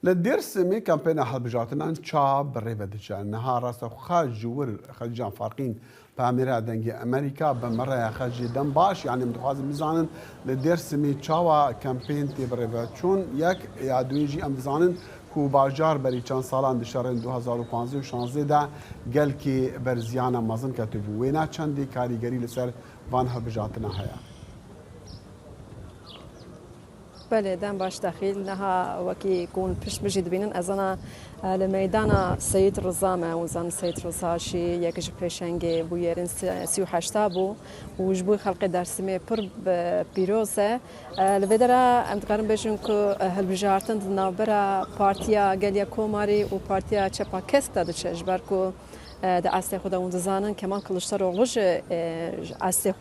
للدرسمي كامبينا هالبجارتنا ان شاب بريفدجا نهار خارج جور خارجان فارقين باميرا دنجي امريكا بمره خارج دم باش يعني متخاز ميزانن للدرسمي تشاوا كامبين تي بريفدشون يك يادويجي ام دزانن کو باجار بری چند سالان دشارن 2015 و 16 دا گل کی برزیانا مازن کتبو وینا چندی کاریگری لسر وان هالبجارتنا هيا بله دم باش داخل نها وكي يكون بش بجي دبينن أزنا لميدانا سيد رزامة وزن سيد رزاشي يكش بيشنجي بويرن سيو حشتابو وجبوي خلق درسمي بر بيروزة لبدرا امتقارن بيجن كو هالبجارتن دنابرا بارتيا گليا كوماري و بارتيا چپا كسك دادو چش بركو ده اصل خدا اون زانن کمان کلشتروغلوش اصل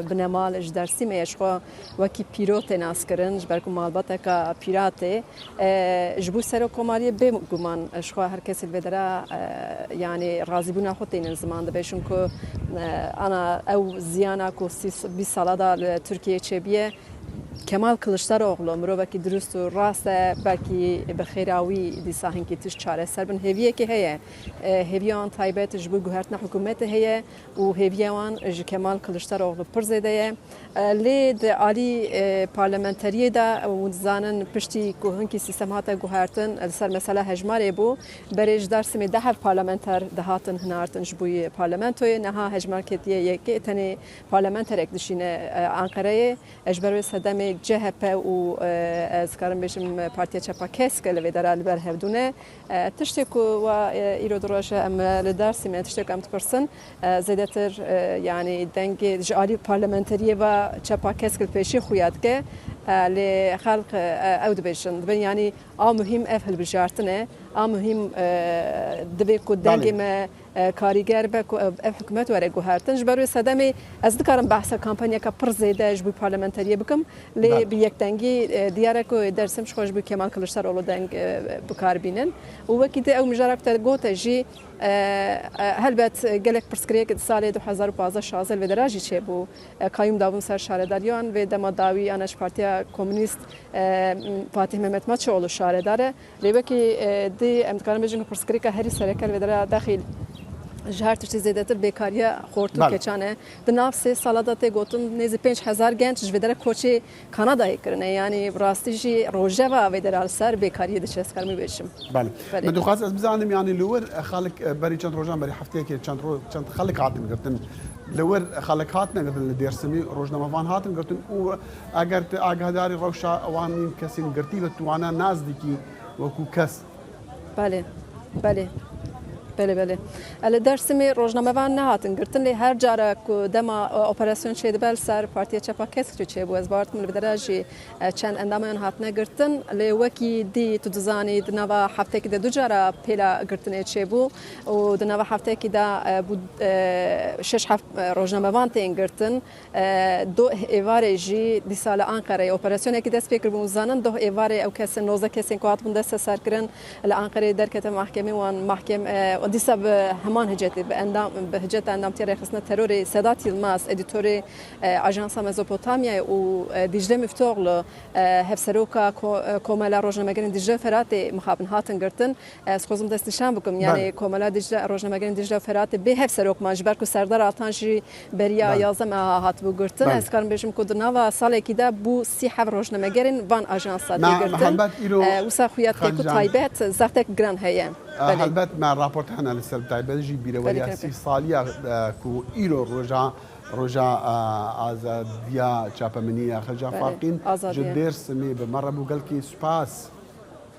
بنمال جدرسی میشخو وکی پیروت ناسکرن جبرکو مالبات کا پیراته جبو سر کوماری به گمان شخو هر کسی بدرا يعني راضي بنا خطين زمان ده بيشون كو انا او زيانا كو 20 ساله دا تركيا تشبيه Kemal Kılıçdaroğlu مرۆڤێکی دروست و ڕاستە بەکی بەخێراوی دیسا هەنگی تش چارەسەر بن هێویەکی هەیە هێویان تایبەت ji بۆ گوهرتنە حکوومەتە هەیە و هێویەوان ji Kemal Kılıçdaroğlu پڕ زێدەیە لێ عالی پارلەمەنتەریەدا وزانن پشتی هەنگی سیستەم هاتە گوهرتن لەسەر مەسەلە هەژمارێ بوو بەرێژ دەرسمێ دەهەف پارلەمەنتەر دەهاتن هەناردن ji بۆی پارلەمەنتۆیە نەها هەژمارکێتیە یەکێ تەنێ پارلەمەنتەرێک دشینە ئەنقەرەیە ئەش بەروێ سەدەمێ جهپ و از کارم بشم پارتیا چپا کسک لوی درال بر هفدونه تشتکو و ایرو دروش ام لدرسی من تشتکو ام تپرسن زیادتر يعني دنگ جاری پارلمانتریه و چپا کسک پیشی خویاد که لخلق او دبیشن دبن يعني مهم افهل بجارتنه مهم دبی کو دنگ ما کاریگر به حکومت وره گوهرتن جبروی صدمه از دکارم بحث کمپانیا که پر زیده جبوی پارلمانتریه بکم لی بی یک دنگی دیاره کو درسم شخوش بی کمان کلشتاروغلو دنگ بکار بینن و وکی ده او مجرد تا گوته جی هلبت گلک پرسکریک سال 2015 16 و دراجی چه بو کایم داوم سر شهرداریان و دما داوی انش پارتیا کمونیست فاتح مهمت ماچولو شهرداره ریبکی دی امکان بجن پرسکریک هری سرکل و درا داخل جهر تشتی زیادتر بیکاریه خورتو کچانه دناف سه سالادا ته گوتن نزی 5000 گنج جویدره کوچی کانادای کرنه یعنی براستیجی روجه و ویدرال سر بیکاریه دچس کرمی بشم بله من دو خاص از بزانم يعني لور خالق بري چند روزان بري هفته که چند خالق هاتن گرتن لور خالق هاتن گرتن درسمی روزنامه وان هاتن گرتن او اگر آگاهداری روشا وان کسی گرتی و توانا نزدیکی وکو کس بله بله بله الدرسمي روزنامه وان نهاتن گرتن لی هر جاره کو دما اپراسیون شید بل سر پارتیا چپا کسک چه بو از بارتم لبدراجی چند اندامان هاتنه گرتن لی وکی دی تو دزانی دنوا هفته کی دو جاره پیلا گرتن چه بو و دنوا هفته کی دا بود شش هفت روزنامه وان تین گرتن دو ایواره جی دی سال انقره اپراسیون کی دست فکر بو زانن دو ایواره او کس 19 کسین کو هاتون دست سر کرن الانقره درکت محکمه وان محکمه دیسا به همان هجتی به اندام به هجت اندام تیره خصنا ترور سادات یلماس ادیتور آژانس مزوپوتامیا و دیجله مفتوغلو هفسروکا کومالا روزنامه‌گرین دیجله فرات مخابن هاتن گرتن از خوزم دست نشان بکم یعنی کومالا دیجله روزنامه‌گرین دیجله فرات به هفسروک ماجبر کو سردار آتانجی بریا یازم هات بو گرتن از کارم بشم کو دنوا سال کی دا بو سی حف روزنامه‌گرین وان آژانس گرتن و سخویات کو تایبت زختک گران هيا هلبت مع الرابورت هنا لسه بتاع بلجي بيروالي سي صاليا كو إيرو رجع آزاديا شابا منيا خرجا فارقين جدير سمي بمرة بو قال كي سباس